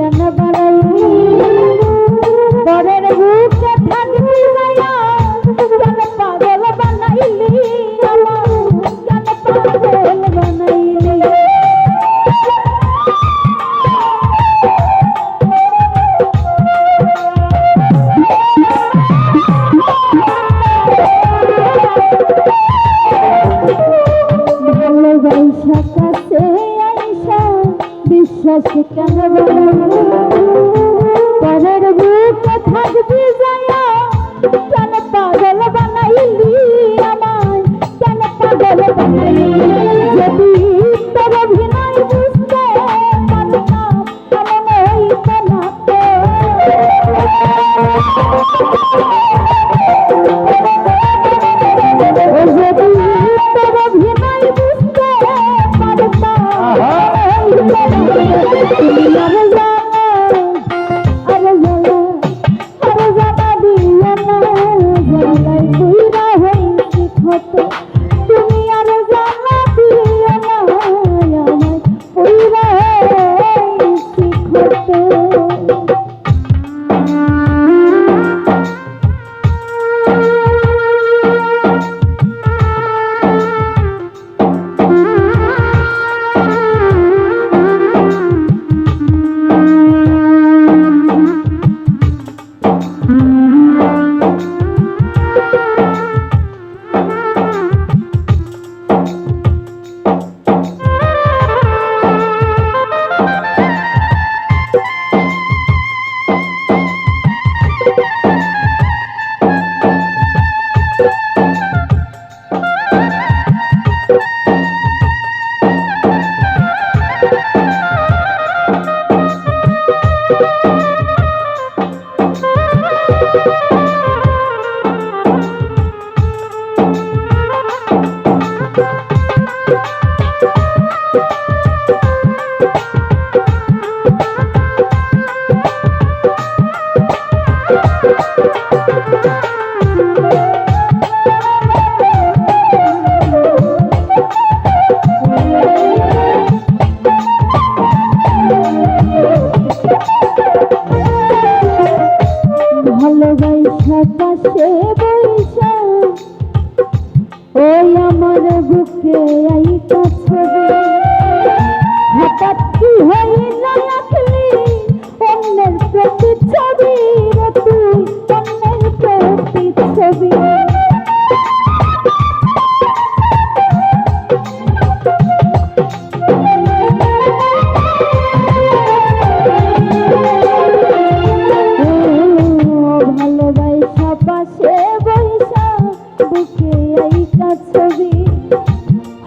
কেন বাড়াইলি পরের বুকে থাকবি মায়া কেন পাগল বানাইলি আমার কেন পাগল বানাইলি ভালোবাসা কাছে আইসা বিশ্বাস কেন পরের বুকে থাকবি যায়া কেন পাগল বানাইলি আমায় কেন পাগল বানাইলি যদি তোর অভিনয় বুঝতে পারতাম এমন হইতো না তো যদি তোর অভিনয় বুঝতে পারতাম তুমি আর জানা দিও না আমায় পুরা শিখতো ভালোবাসা পাশে বইসা ওই আমার বুকে আইতা ছবি হঠাৎ কি হইল আঁকলি অন্যের প্রতিচ্ছবি রে তুই অন্যের প্রতিচ্ছবি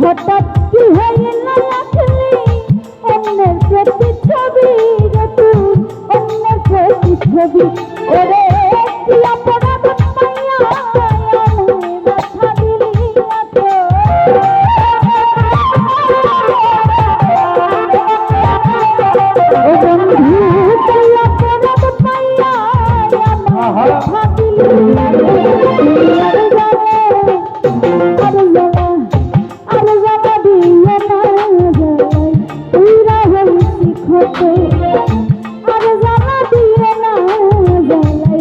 হঠাৎ কি হইল আঁকলি অন্যের প্রতিচ্ছবি রে তুই অন্যের প্রতিচ্ছবি ওরে কি অপরাধ পাইয়া আমায় ব্যথা দিলি এত ও বন্ধু কি অপরাধ পাইয়া আমায় ব্যথা দিলি আর জানা দিও না জ্বালাই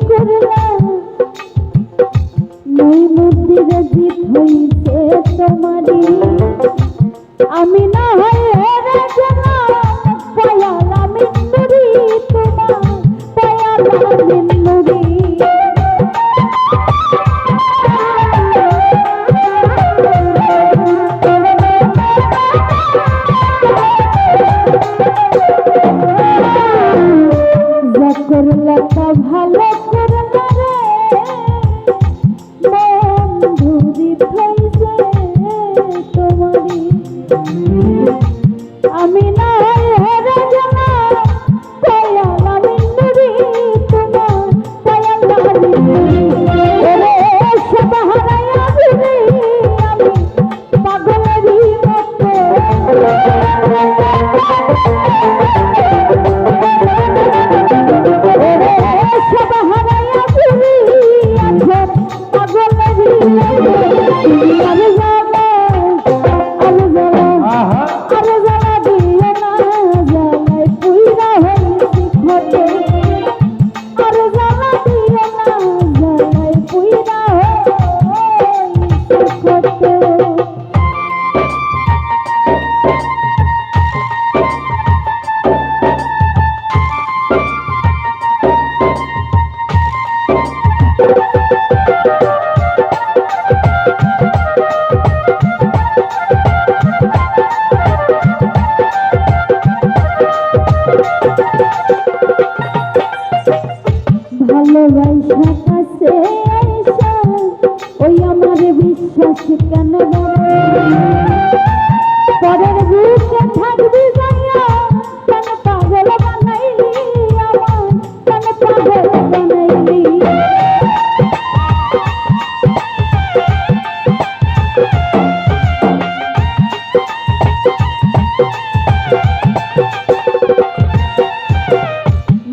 করলা মই মন্দির জিত হইছে তোমারি আমি না হয় হেরে গেলাম পায়ালা মিন্দুরি তোমার পায়ালা মিন্দুরি করলা তা ভালো করলা রে বন্ধুরি হইছে তোমারি আমি না হেরে গেলাম পায়ালা মিন্দুরি তোমার পায়ালা মিন্দুরি ওরে সব হারাইয়া দিলি আমি পাগলেরই মতো ভালোবাসা কাছে আইসা ওই আমার বিশ্বাস কেন পরের বুকে থাকবি যাইয়া কেন পাগল বানাইলি আমার কেন পাগল বানাইলি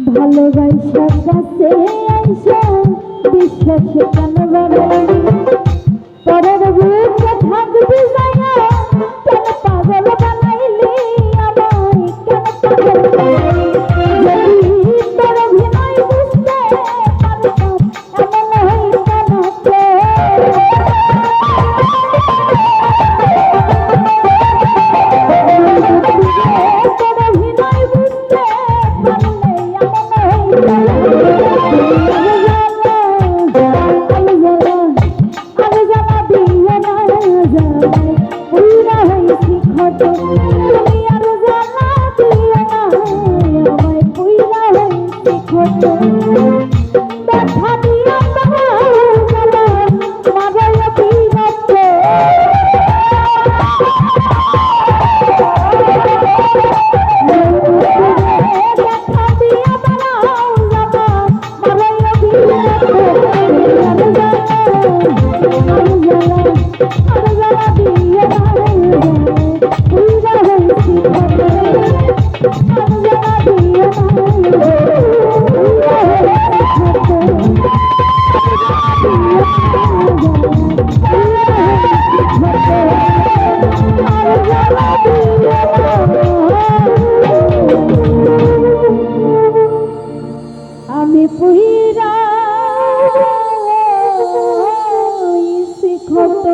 ভালোবাসা কাছে আইসা বিশ্বাস কেন বানাইলি পরের বুকে থাকবি যাইয়া কেন পাগল বানাইলি আমায় কেন পাগল বানাইলি যদি তোর অভিনয় বুঝতে পারতাম এমন হইত না তোর অভিনয় বুঝতে পারলে আমি পুইরা ক্ষত